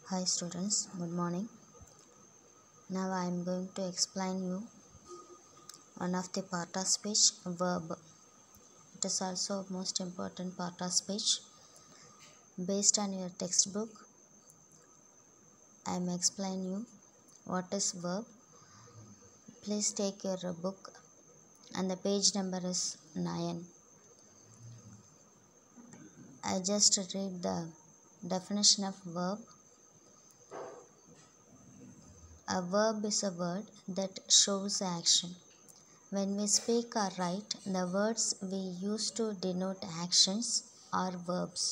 Hi students, good morning. Now I am going to explain you one of the part of speech, verb. It is also most important part of speech. Based on your textbook, I am explaining you what is verb. Please take your book and the page number is 9. I just read the definition of verb. A verb is a word that shows action. When we speak or write, the words we use to denote actions are verbs.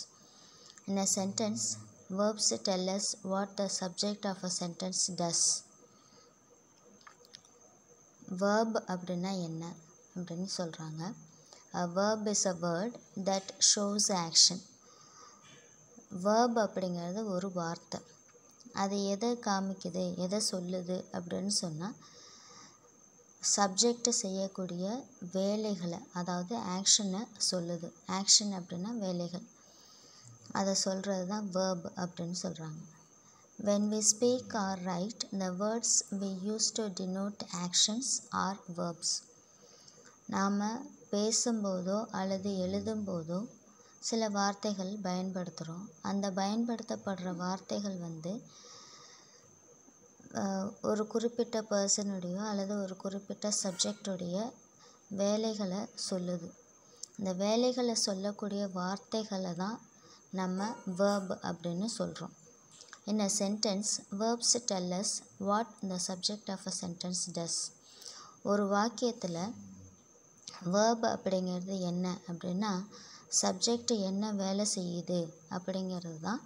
In a sentence, verbs tell us what the subject of a sentence does. Verb அப்படின்னா என்ன அப்படின்னு சொல்கிறாங்க. A verb is a word that shows action. Verb அப்படிங்கிறது ஒரு வார்த்தை. அது எதை காமிக்குது, எதை சொல்லுது அப்படின்னு சொன்னால், சப்ஜெக்ட் செய்யக்கூடிய வேலைகளை, அதாவது ஆக்ஷனை சொல்லுது. ஆக்ஷன் அப்படின்னா வேலைகள், அதை சொல்கிறது தான் வேர்ப் அப்படின்னு சொல்கிறாங்க. When we speak or write, the words we use to denote actions are verbs. நாம் பேசும்போதோ அல்லது எழுதும்போதோ சில வார்த்தைகள் பயன்படுத்துகிறோம். அந்த பயன்படுத்தப்படுற வார்த்தைகள் ஒரு குறிப்பிட்ட பர்சனுடைய அல்லது ஒரு குறிப்பிட்ட சப்ஜெக்டுடைய வேலைகளை சொல்லுது. இந்த வேலைகளை சொல்லக்கூடிய வார்த்தைகளை தான் நம்ம verb அப்படின்னு சொல்கிறோம். In a sentence, verbs tell us what the subject of a sentence does. ஒரு வாக்கியத்தில் verb அப்படிங்கிறது என்ன அப்படின்னா, சப்ஜெக்ட் என்ன வேலை செய்யுது அப்படிங்கிறது தான்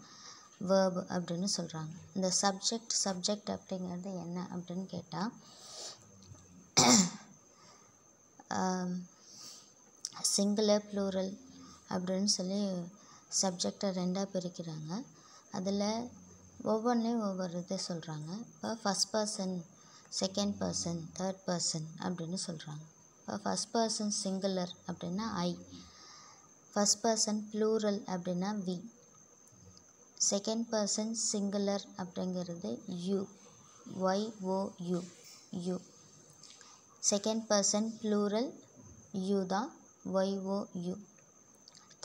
verb அப்படின்னு சொல்கிறாங்க. இந்த சப்ஜெக்ட் அப்படிங்கிறது என்ன அப்படின்னு கேட்டால், சிங்குலர் ப்ளூரல் அப்படின்னு சொல்லி சப்ஜெக்டை ரெண்டாக பிரிக்கிறாங்க. அதில் ஒவ்வொன்றையும் ஒவ்வொரு இதை சொல்கிறாங்க. இப்போ first person, second person, third person அப்படின்னு சொல்கிறாங்க. இப்போ ஃபஸ்ட் பர்சன் சிங்குலர் அப்படின்னா ஐ, ஃபஸ்ட் பர்சன் ப்ளூரல் அப்படின்னா வி, செகண்ட் பர்சன் சிங்குலர் அப்படிங்கிறது you, YOU, you. Second person plural you தான், YOU.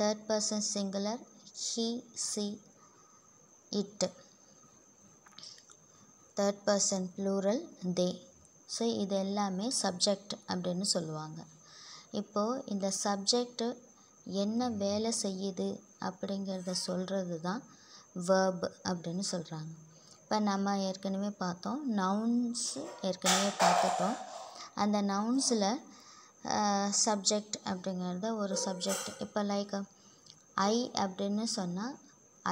Third person singular he, she, it. Third person plural they. So இது எல்லாமே subject அப்படின்னு சொல்லுவாங்க. இப்போது இந்த சப்ஜெக்டு என்ன வேலை செய்யுது அப்படிங்கிறத சொல்கிறது தான் verb அப்படின்னு சொல்கிறாங்க. இப்போ நம்ம ஏற்கனவே பார்த்தோம், நவுன்ஸ் ஏற்கனவே பார்த்துட்டோம். அந்த நவுன்ஸில் சப்ஜெக்ட் அப்படிங்கிறத ஒரு சப்ஜெக்ட், இப்போ லைக் ஐ அப்படின்னு சொன்னால்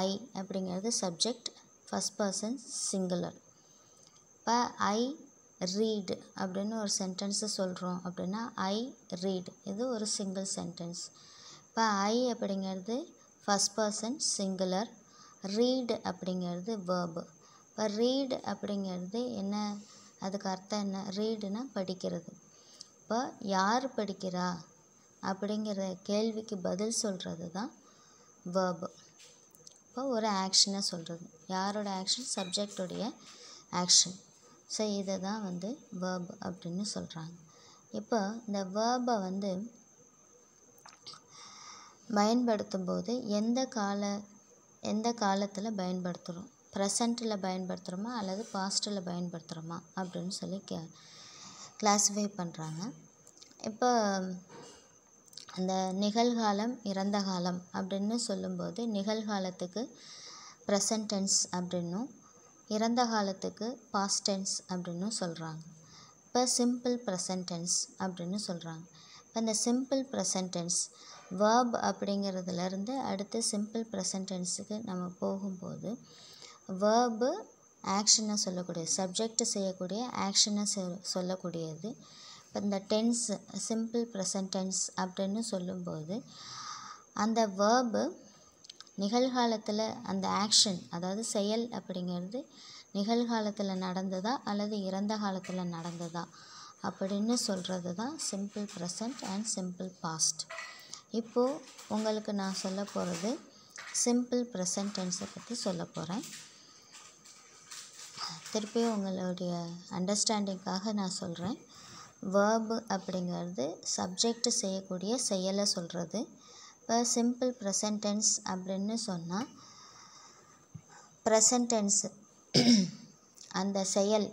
ஐ அப்படிங்கிறது சப்ஜெக்ட், ஃபஸ்ட் பர்சன் சிங்குலர். இப்போ ஐ ரீட் அப்படின்னு ஒரு சென்டென்ஸை சொல்கிறோம் அப்படின்னா ஐ ரீட், இது ஒரு சிங்கிள் சென்டென்ஸ். இப்போ ஐ அப்படிங்கிறது ஃபஸ்ட் பர்சன் சிங்குலர், ரீட் அப்படிங்கிறது verb. இப்போ ரீட் அப்படிங்கிறது என்ன, அதுக்கு அர்த்தம் என்ன, ரீடுனா படிக்கிறது. இப்போ யார் படிக்கிறா அப்படிங்கிற கேள்விக்கு பதில் சொல்கிறது தான் verb. இப்போ ஒரு ஆக்ஷனை சொல்கிறது, யாரோட ஆக்ஷன், சப்ஜெக்டுடைய ஆக்ஷன். ஸோ இதை தான் verb அப்படின்னு சொல்கிறாங்க. இப்போ இந்த வேர்பை பயன்படுத்தும் போது எந்த காலத்தில் பயன்படுத்துகிறோம், ப்ரெசண்ட்டில் பயன்படுத்துகிறோமா அல்லது பாஸ்ட்டில் பயன்படுத்துகிறோமா அப்படின்னு சொல்லி கிளாஸிஃபை பண்ணுறாங்க. இப்போ அந்த நிகழ்காலம், இறந்த காலம் அப்படின்னு சொல்லும்போது நிகழ்காலத்துக்கு ப்ரெசன்ட் டென்ஸ் அப்படின்னும், இறந்த காலத்துக்கு பாஸ்ட் டென்ஸ் அப்படின்னும் சொல்கிறாங்க. இப்போ சிம்பிள் ப்ரெசன்ட் டென்ஸ் அப்படின்னு சொல்கிறாங்க. இப்போ இந்த சிம்பிள் ப்ரெசன்ட் டென்ஸ் verb அப்படிங்கிறதுலேருந்து அடுத்து சிம்பிள் ப்ரெசன்ட் டென்ஸுக்கு நம்ம போகும்போது, verb ஆக்ஷனை சொல்லக்கூடிய, சப்ஜெக்ட் செய்யக்கூடிய ஆக்ஷனை சொல்லக்கூடியது. இப்போ இந்த டென்ஸ், சிம்பிள் ப்ரெசன்ட் டென்ஸ் அப்படின்னு சொல்லும்போது அந்த verb நிகழ்காலத்தில் அந்த ஆக்ஷன், அதாவது செயல் அப்படிங்கிறது நிகழ்காலத்தில் நடந்ததா அல்லது இறந்த காலத்தில் நடந்ததா அப்படின்னு சொல்கிறது தான் simple present and simple past. இப்போது உங்களுக்கு நான் சொல்ல போகிறது சிம்பிள் ப்ரெசன்ட் டென்ஸை பற்றி சொல்ல போகிறேன். திருப்பியும் உங்களுடைய அண்டர்ஸ்டாண்டிங்காக நான் சொல்கிறேன். வேர்பு அப்படிங்கிறது சப்ஜெக்ட் செய்யக்கூடிய செயலை சொல்கிறது. இப்போ சிம்பிள் ப்ரெசன்ட் டென்ஸ் அப்படின்னு சொன்னால் ப்ரெசன்ட் டென்ஸ் அந்த செயல்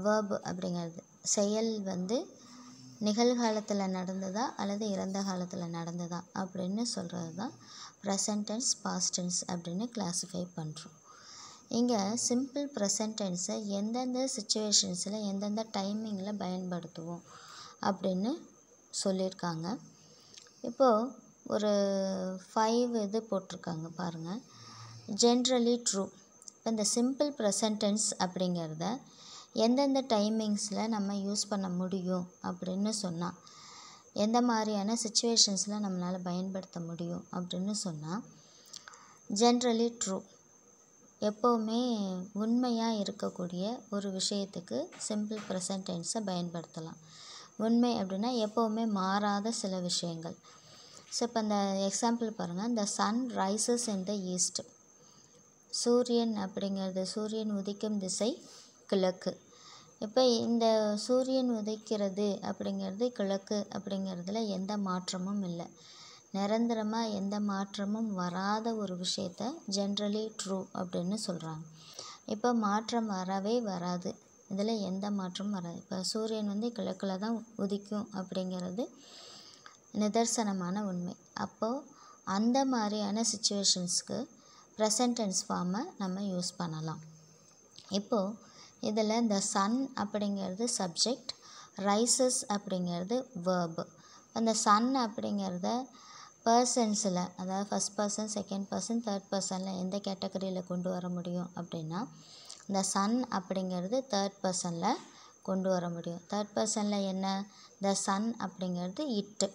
வேர்பு அப்படிங்கிறது செயல் வந்து நிகழ்காலத்தில் நடந்ததா அல்லது இறந்த காலத்தில் நடந்ததா அப்படின்னு சொல்கிறது தான் ப்ரெசன்ட் டென்ஸ் பாஸ்ட் டென்ஸ் அப்படின்னு கிளாஸிஃபை பண்ணுறோம். இங்கே சிம்பிள் ப்ரெசன்ட் டென்ஸை எந்தெந்த சுச்சுவேஷன்ஸில் எந்தெந்த டைமிங்கில் பயன்படுத்துவோம் அப்படின்னு சொல்லியிருக்காங்க. இப்போது ஒரு 5 இது போட்டிருக்காங்க பாருங்கள். Generally true. இப்போ இந்த சிம்பிள் ப்ரெசன்ட் டென்ஸ் அப்படிங்கிறத எந்தெந்த டைமிங்ஸில் நம்ம யூஸ் பண்ண முடியும் அப்படின்னு சொன்னால், எந்த மாதிரியான சுச்சுவேஷன்ஸில் நம்மளால் பயன்படுத்த முடியும் அப்படின்னு சொன்னால், ஜென்ரலி ட்ரூ எப்போவுமே உண்மையாக இருக்கக்கூடிய ஒரு விஷயத்துக்கு சிம்பிள் ப்ரெசன்ட் டென்ஸை பயன்படுத்தலாம். உண்மை அப்படின்னா எப்போவுமே மாறாத சில விஷயங்கள். ஸோ இப்போ இந்த எக்ஸாம்பிள் பாருங்கள். இந்த sun rises in the east. சூரியன் அப்படிங்கிறது சூரியன் உதிக்கும் திசை கிழக்கு. இப்போ இந்த சூரியன் உதிக்கிறது அப்படிங்கிறது கிழக்கு அப்படிங்கிறதுல எந்த மாற்றமும் இல்லை. நிரந்தரமாக எந்த மாற்றமும் வராத ஒரு விஷயத்த ஜென்ரலி ட்ரூ அப்படின்னு சொல்கிறாங்க. இப்போ மாற்றம் வரவே வராது, இதில் எந்த மாற்றமும் வராது. இப்போ சூரியன் வந்து கிழக்கில் தான் உதிக்கும் அப்படிங்கிறது நிதர்சனமான உண்மை. அப்போது அந்த மாதிரியான சுச்சுவேஷன்ஸ்க்கு ப்ரெசன்ட் டென்ஸ் ஃபார்மை நம்ம யூஸ் பண்ணலாம். இப்போது இதில் இந்த சன் அப்படிங்கிறது சப்ஜெக்ட், ரைசஸ் அப்படிங்கிறது வேர்பு. அந்த சன் அப்படிங்கிறத பர்சன்ஸில், அதாவது first person, second person, third பர்சனில் எந்த கேட்டகரியில் கொண்டு வர முடியும் அப்படின்னா, இந்த சன் அப்படிங்கிறது தேர்ட் பர்சனில் கொண்டு வர முடியும். தேர்ட் பர்சனில் என்ன, த சன் அப்படிங்கிறது இட்டு,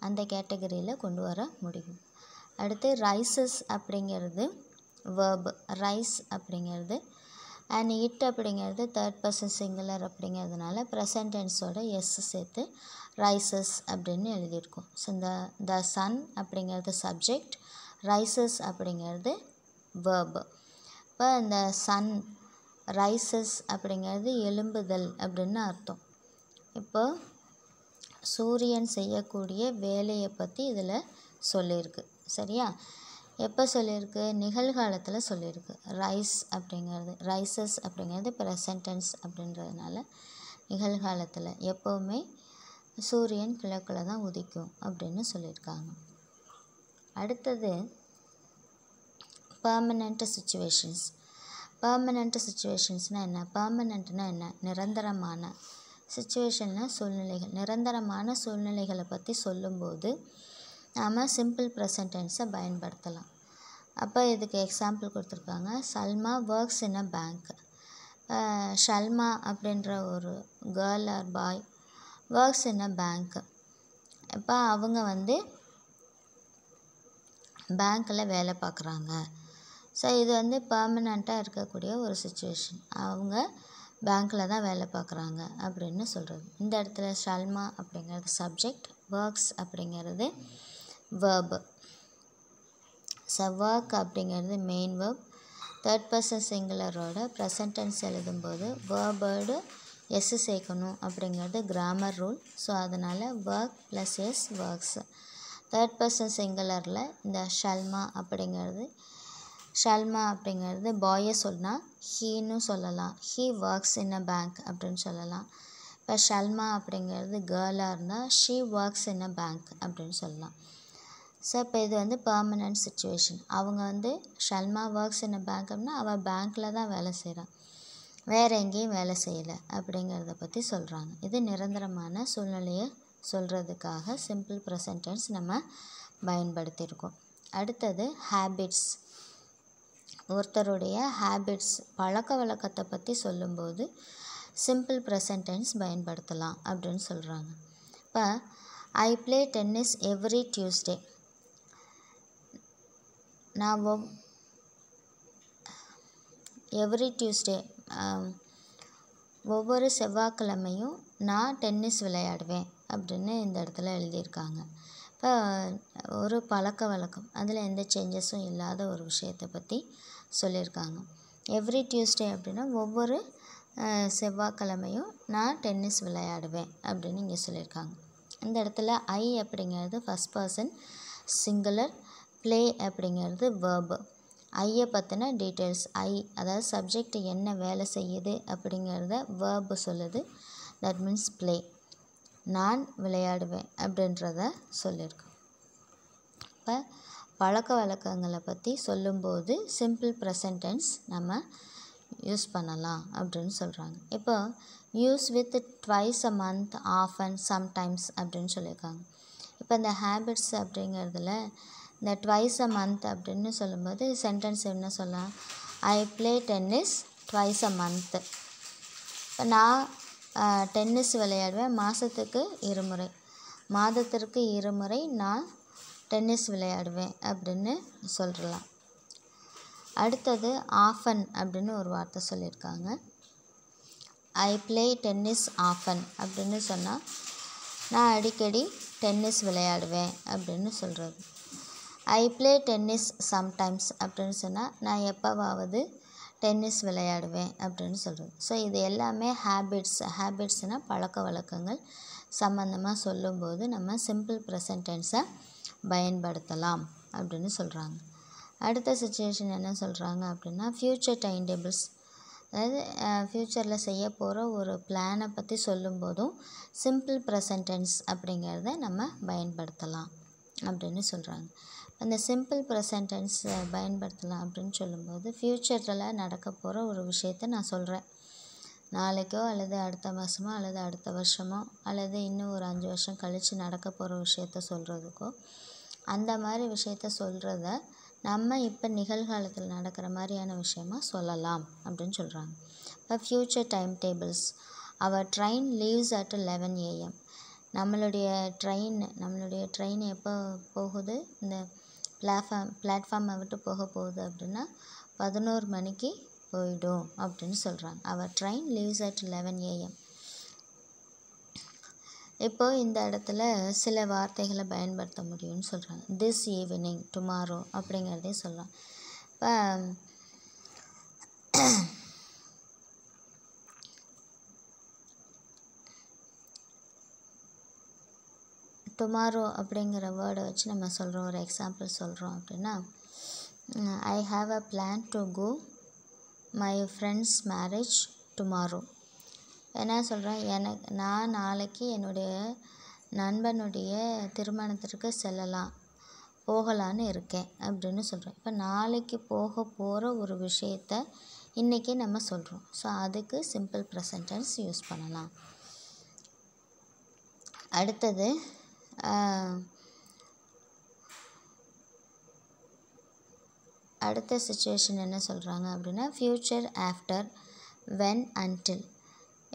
அந்த கேட்டகரியில் கொண்டு வர முடியும். அடுத்து ரைசஸ் அப்படிங்கிறது வேர்பு, ரைஸ் அப்படிங்கிறது, அண்ட் இட் அப்படிங்கிறது தேர்ட் பர்சன் சிங்குலர் அப்படிங்கிறதுனால ப்ரெசன்ட் டென்ஸோட எஸ் சேர்த்து ரைசஸ் அப்படின்னு எழுதியிருக்கோம். ஸோ இந்த த சன் அப்படிங்கிறது சப்ஜெக்ட், ரைசஸ் அப்படிங்கிறது வேர்பு. இப்போ இந்த சன் ரைசஸ் அப்படிங்கிறது எழும்புதல் அப்படின்னு அர்த்தம். இப்போ சூரியன் செய்யக்கூடிய வேலையை பற்றி இதில் சொல்லியிருக்கு. சரியா? எப்போ சொல்லியிருக்கு? நிகழ்காலத்தில் சொல்லியிருக்கு. ரைசஸ் அப்படிங்கிறது ப்ரெசன்ட் டென்ஸ் அப்படின்றதுனால நிகழ்காலத்தில் எப்போவுமே சூரியன் கிழக்கில் தான் உதிக்கும் அப்படின்னு சொல்லியிருக்காங்க. அடுத்தது பெர்மனண்ட் சுச்சுவேஷன்ஸ். பெர்மனண்ட் சுச்சுவேஷன்ஸ்னால் என்ன? பெர்மனண்ட்னால் என்ன? நிரந்தரமான. சுச்சுவேஷன்னா சூழ்நிலைகள். நிரந்தரமான சூழ்நிலைகளை பற்றி சொல்லும்போது நாம் சிம்பிள் ப்ரெசன்ட் டென்ஸை பயன்படுத்தலாம். அப்போ இதுக்கு எக்ஸாம்பிள் கொடுத்துருக்காங்க. Salma works in a bank. Shalma அப்படின்ற ஒரு girl or boy works in a bank. இப்போ அவங்க வந்து பேங்க்கில் வேலை பார்க்குறாங்க. ஸோ இது வந்து பெர்மனண்ட்டாக இருக்கக்கூடிய ஒரு சுச்சுவேஷன். அவங்க பேங்க்கில் தான் வேலை பார்க்குறாங்க அப்படின்னு சொல்கிறது. இந்த இடத்துல ஷல்மா அப்படிங்கிறது சப்ஜெக்ட், ஒர்க்ஸ் அப்படிங்கிறது வேர்பு. ஸோ ஒர்க் அப்படிங்கிறது மெயின் வேர்ப். தேர்ட் பர்சன் சிங்குலரோட ப்ரெசன்ட் டென்ஸ் எழுதும்போது வேர்போடு எஸ் சேர்க்கணும் அப்படிங்கிறது கிராமர் ரூல். ஸோ அதனால் work plus S works. Third person சிங்குலரில் இந்த ஷல்மா அப்படிங்கிறது பாயை சொன்னால் ஹீன்னு சொல்லலாம். He works in a bank அப்படின்னு சொல்லலாம். இப்போ ஷல்மா அப்படிங்கிறது கேர்ளாக இருந்தால் she works in a bank அப்படின்னு சொல்லலாம். ஸோ இப்போ இது வந்து பெர்மனண்ட் சுச்சுவேஷன். அவங்க வந்து Shalma works in a bank அப்படின்னா அவள் பேங்க்கில் தான் வேலை செய்கிறான், வேறு எங்கேயும் வேலை செய்யலை அப்படிங்கிறத பற்றி சொல்கிறாங்க. இது நிரந்தரமான சூழ்நிலையை சொல்கிறதுக்காக சிம்பிள் ப்ரெசன்ட் டென்ஸ் நம்ம பயன்படுத்தியிருக்கோம். அடுத்தது ஹேபிட்ஸ். ஒருத்தருடைய ஹேபிட்ஸ், பழக்க வழக்கத்தை பற்றி சொல்லும்போது சிம்பிள் ப்ரெசன்ட் டென்ஸ் பயன்படுத்தலாம் அப்படின்னு சொல்கிறாங்க. இப்போ ஐ ப்ளே டென்னிஸ் எவ்ரி டியூஸ்டே. நான் எவ்ரி டியூஸ்டே ஒவ்வொரு செவ்வாய்க்கிழமையும் நான் டென்னிஸ் விளையாடுவேன் அப்படின்னு இந்த இடத்துல எழுதியிருக்காங்க. இப்போ ஒரு பழக்க வழக்கம், அதில் எந்த சேஞ்சஸும் இல்லாத ஒரு விஷயத்தை பற்றி சொல்லியிருக்காங்க. எவ்ரி டியூஸ்டே அப்படின்னா ஒவ்வொரு செவ்வாய்க்கிழமையும் நான் டென்னிஸ் விளையாடுவேன் அப்படின்னு இங்கே சொல்லியிருக்காங்க. இந்த இடத்துல ஐ அப்படிங்கிறது ஃபஸ்ட் பர்சன் சிங்குலர், ப்ளே அப்படிங்கிறது வேர்பு. ஐயை பற்றின டீட்டெயில்ஸ், ஐ அதாவது சப்ஜெக்ட் என்ன வேலை செய்யுது அப்படிங்கிறத வேர்பு சொல்லுது. That means play. நான் விளையாடுவேன் அப்படின்றத சொல்லியிருக்கோம். இப்போ பழக்க வழக்கங்களை பற்றி சொல்லும்போது சிம்பிள் ப்ரெசன்ட் டென்ஸ் நம்ம யூஸ் பண்ணலாம் அப்படின்னு சொல்கிறாங்க. இப்போ use with twice a month, often, sometimes அப்படின்னு சொல்லியிருக்காங்க. இப்போ இந்த ஹேபிட்ஸ் அப்படிங்கிறதுல இந்த ட்வைஸ் அ மந்த் அப்படின்னு சொல்லும்போது சென்டென்ஸ் என்ன சொல்லலாம்? ஐ play tennis twice a month. இப்போ நான் டென்னிஸ் விளையாடுவேன் மாதத்துக்கு 2 முறை. மாதத்திற்கு 2 முறை நான் டென்னிஸ் விளையாடுவேன் அப்படின்னு சொல்கிறலாம். அடுத்தது ஆஃபன் அப்படின்னு ஒரு வார்த்தை சொல்லியிருக்காங்க. ஐ ப்ளே டென்னிஸ் ஆஃபன் அப்படின்னு சொன்னால் நான் அடிக்கடி டென்னிஸ் விளையாடுவேன் அப்படின்னு சொல்கிறது. ஐ ப்ளே டென்னிஸ் சம்டைம்ஸ் அப்படின்னு சொன்னால் நான் எப்போவாவது டென்னிஸ் விளையாடுவேன் அப்படின்னு சொல்கிறது. ஸோ இது எல்லாமே ஹேபிட்ஸ்னால் பழக்க வழக்கங்கள் சம்மந்தமாக சொல்லும்போது நம்ம சிம்பிள் ப்ரெசன்ட் டென்ஸை பயன்படுத்தலாம் அப்படின்னு சொல்கிறாங்க. அடுத்த சிச்சுவேஷன் என்ன சொல்கிறாங்க அப்படின்னா ஃப்யூச்சர் டைம் டேபிள்ஸ், அதாவது ஃப்யூச்சரில் செய்ய போகிற ஒரு பிளானை பற்றி சொல்லும்போதும் சிம்பிள் ப்ரெசன்ட் டென்ஸ் அப்படிங்கிறத நம்ம பயன்படுத்தலாம் அப்படின்னு சொல்கிறாங்க. அந்த சிம்பிள் ப்ரெசன்ட் டென்ஸ் பயன்படுத்தலாம் அப்படின்னு சொல்லும்போது ஃப்யூச்சரில் நடக்க போகிற ஒரு விஷயத்த நான் சொல்கிறேன். நாளைக்கோ அல்லது அடுத்த மாதமோ அல்லது அடுத்த வருஷமோ அல்லது இன்னும் ஒரு 5 வருஷம் கழித்து நடக்க போகிற விஷயத்த சொல்கிறதுக்கோ அந்த மாதிரி விஷயத்த சொல்கிறத நம்ம இப்போ நிகழ்காலத்தில் நடக்கிற மாதிரியான விஷயமா சொல்லலாம் அப்படின்னு சொல்கிறாங்க. இப்போ future time tables, our train leaves at 11 AM. நம்மளுடைய ட்ரெயின் எப்போ போகுது? இந்த பிளாட்ஃபார்மை விட்டு போக போகுது அப்படின்னா 11 மணிக்கு போயிடும் அப்படின்னு சொல்கிறாங்க. அவர் ட்ரெயின் லீவ்ஸ் அட் 11 AM. இப்போ இந்த இடத்துல சில வார்த்தைகளை பயன்படுத்த முடியும்னு சொல்கிறாங்க. திஸ் ஈவினிங், டுமாரோ அப்படிங்கிறதே சொல்லலாம். இப்போ டுமாரோ அப்படிங்கிற வேர்டை வச்சு நம்ம சொல்கிறோம், ஒரு எக்ஸாம்பிள் சொல்கிறோம் அப்படின்னா I have a plan to go my friends marriage tomorrow. என்ன சொல்கிறேன்? நான் நாளைக்கு என்னுடைய நண்பனுடைய திருமணத்திற்கு போகலான்னு இருக்கேன் அப்படின்னு சொல்கிறேன். இப்போ நாளைக்கு போக போகிற ஒரு விஷயத்த இன்றைக்கி நம்ம சொல்கிறோம். ஸோ அதுக்கு சிம்பிள் ப்ரெசன்ட் டென்ஸ் யூஸ் பண்ணலாம். அடுத்தது அடுத்த சிச்சுவேஷன் என்ன சொல்கிறாங்க அப்படின்னா ஃப்யூச்சர் ஆஃப்டர், வென், அன்டில்.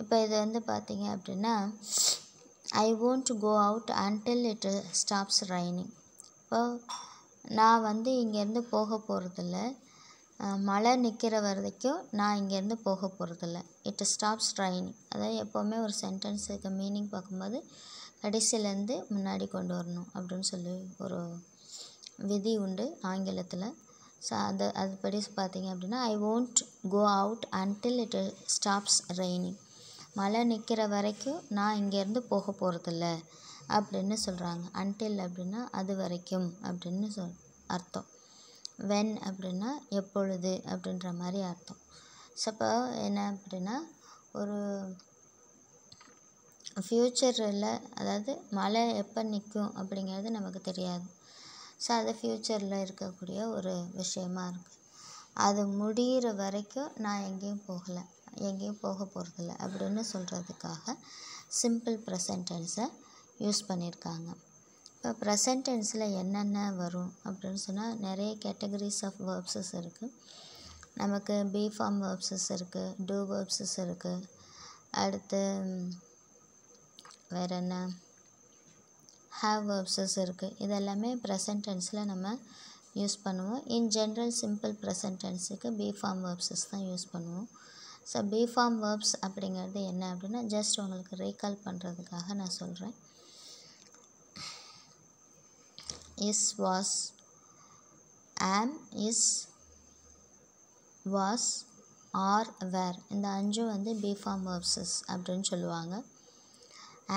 இப்போ இது வந்து பார்த்திங்க அப்படின்னா ஐ won't go out until it stops raining. இப்போ நான் வந்து இங்கேருந்து போக போகிறதில்ல, மழை நிற்கிற வரைக்கும் நான் இங்கேருந்து போக போகிறதில்ல. It stops raining. அதாவது எப்போவுமே ஒரு சென்டென்ஸுக்கு மீனிங் பார்க்கும்போது கடைசியிலேருந்து முன்னாடி கொண்டு வரணும் அப்படின்னு சொல்லி ஒரு விதி உண்டு ஆங்கிலத்தில். ஸோ அதுபடி பார்த்திங்க அப்படின்னா ஐ won't go out until it stops raining. மழை நிற்கிற வரைக்கும் நான் இங்கேருந்து போக போகிறதில்ல அப்படின்னு சொல்கிறாங்க. அன்டில் அப்படின்னா அது வரைக்கும் அப்படின்னு அர்த்தம். வென் அப்படின்னா எப்பொழுது அப்படின்ற மாதிரி அர்த்தம். ஸோ இப்போ என்ன அப்படின்னா ஒரு ஃப்யூச்சரில், அதாவது மழை எப்போ நிற்கும் அப்படிங்கிறது நமக்கு தெரியாது. ஸோ அது ஃப்யூச்சரில் இருக்கக்கூடிய ஒரு விஷயமா இருக்குது. அது முடிகிற வரைக்கும் நான் எங்கேயும் போக போகிறதில்ல அப்படின்னு சொல்கிறதுக்காக சிம்பிள் ப்ரெசன்ட் டென்ஸை யூஸ் பண்ணியிருக்காங்க. இப்போ ப்ரெசன்ட் டென்ஸில் என்னென்ன வரும் அப்படின்னு சொன்னால் நிறைய கேட்டகரிஸ் ஆஃப் வேர்ப்ஸஸ் இருக்குது. நமக்கு பி ஃபார்ம் வேர்ப்ஸஸ் இருக்குது, டூ வேர்ப்ஸஸ் இருக்குது. அடுத்து வேறு என்ன, ஹேவ் வேர்ப்ஸஸ் இருக்குது. இதெல்லாமே ப்ரெசன்ட் டென்ஸில் நம்ம யூஸ் பண்ணுவோம். இன் ஜென்ரல் சிம்பிள் ப்ரெசன்ட் டென்ஸுக்கு பி ஃபார்ம் வேர்ப்ஸஸ் தான் யூஸ் பண்ணுவோம். ஸோ பி ஃபார்ம் வேர்ப்ஸ் அப்படிங்கிறது என்ன அப்படின்னா ஜஸ்ட் உங்களுக்கு ரீகால் பண்ணுறதுக்காக நான் சொல்கிறேன். இஸ், வாஸ், ஆம், இஸ், வாஸ், ஆர், வேர் இந்த 5 வந்து பி ஃபார்ம் வேர்ப்ஸஸ் அப்படின்னு சொல்லுவாங்க.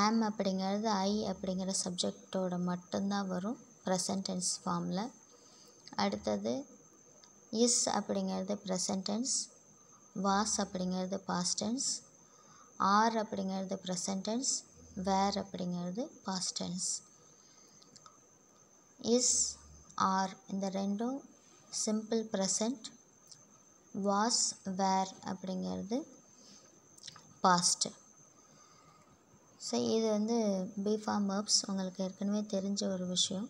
ஆம் அப்படிங்கிறது ஐ அப்படிங்கிற சப்ஜெக்டோட மட்டும்தான் வரும் ப்ரெசன்ட் டென்ஸ் ஃபார்மில். அடுத்தது இஸ் அப்படிங்கிறது ப்ரெசன்ட் டென்ஸ், வாஸ் அப்படிங்கிறது பாஸ்ட் டென்ஸ், ஆர் அப்படிங்கிறது ப்ரெசன்ட் டென்ஸ், வேர் அப்படிங்கிறது பாஸ்ட் டென்ஸ். இஸ், ஆர் இந்த ரெண்டும் சிம்பிள் ப்ரெசன்ட், வாஸ், வேர் அப்படிங்கிறது பாஸ்ட். ஸோ இது வந்து பி ஃபார்ம் வேர்ப்ஸ், உங்களுக்கு ஏற்கனவே தெரிஞ்ச ஒரு விஷயம்.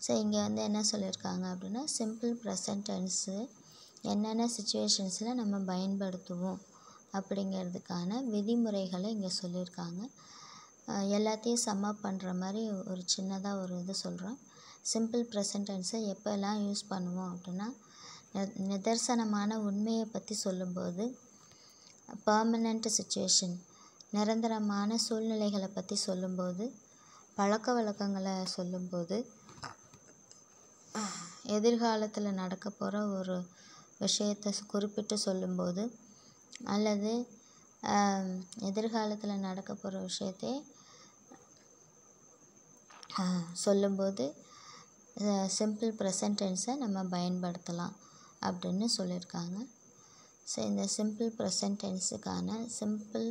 ஸோ இங்கே வந்து என்ன சொல்லியிருக்காங்க அப்படின்னா, சிம்பிள் ப்ரெசன்ட் டென்ஸு என்னென்ன சுச்சுவேஷன்ஸில் நம்ம பயன்படுத்துவோம் அப்படிங்கிறதுக்கான விதிமுறைகளை இங்கே சொல்லியிருக்காங்க. எல்லாத்தையும் சம்மப் பண்ணுற மாதிரி ஒரு சின்னதாக ஒரு இது சொல்கிறோம். சிம்பிள் ப்ரெசன்ட் டென்ஸை எப்போல்லாம் யூஸ் பண்ணுவோம் அப்படின்னா, நிதர்சனமான உண்மையை பற்றி சொல்லும்போது, பர்மனெண்ட் சுச்சுவேஷன் நிரந்தரமான சூழ்நிலைகளை பற்றி சொல்லும்போது, பழக்க வழக்கங்களை சொல்லும்போது, எதிர்காலத்தில் நடக்க போகிற ஒரு விஷயத்தை குறிப்பிட்டு சொல்லும்போது, அல்லது எதிர்காலத்தில் நடக்க போகிற விஷயத்தை சொல்லும்போது சிம்பிள் ப்ரெசன்ட் டென்ஸை நம்ம பயன்படுத்தலாம் அப்படின்னு சொல்லியிருக்காங்க. ஸோ இந்த சிம்பிள் ப்ரெசன்ட் டென்ஸுக்கான சிம்பிள்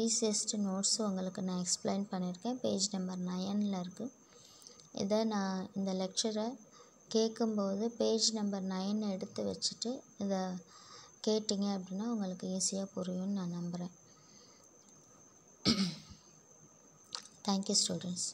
ஈஸியஸ்ட் நோட்ஸ் உங்களுக்கு நான் எக்ஸ்பிளைன் பண்ணியிருக்கேன். பேஜ் நம்பர் 9 இருக்குது. இதை நான் இந்த லெக்சரை கேட்கும்போது பேஜ் நம்பர் 9 எடுத்து வச்சுட்டு இதை கேட்டிங்க அப்படின்னா உங்களுக்கு ஈஸியாக புரியும்னு நான் நம்புகிறேன். Thank you students.